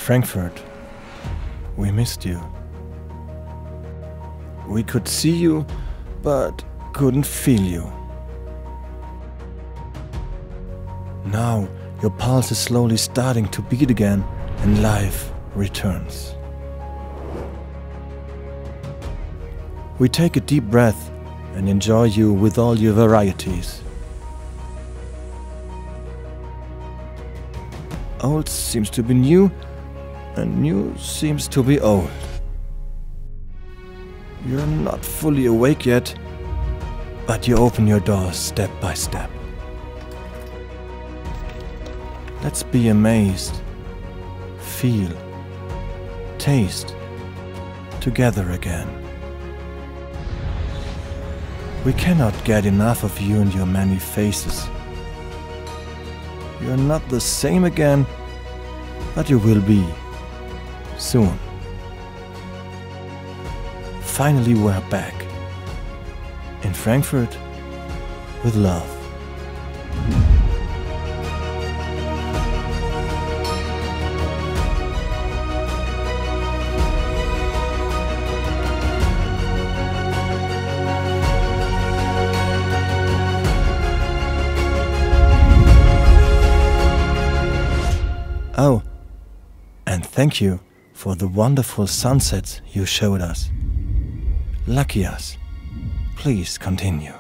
Frankfurt, we missed you. We could see you, but couldn't feel you. Now your pulse is slowly starting to beat again and life returns. We take a deep breath and enjoy you with all your varieties. Old seems to be new, and new seems to be old. You're not fully awake yet, but you open your doors step by step. Let's be amazed, feel, taste, together again. We cannot get enough of you and your many faces. You're not the same again, but you will be, soon. Finally we're back, in Frankfurt, with love. Oh, and thank you for the wonderful sunsets you showed us. Lucky us. Please continue.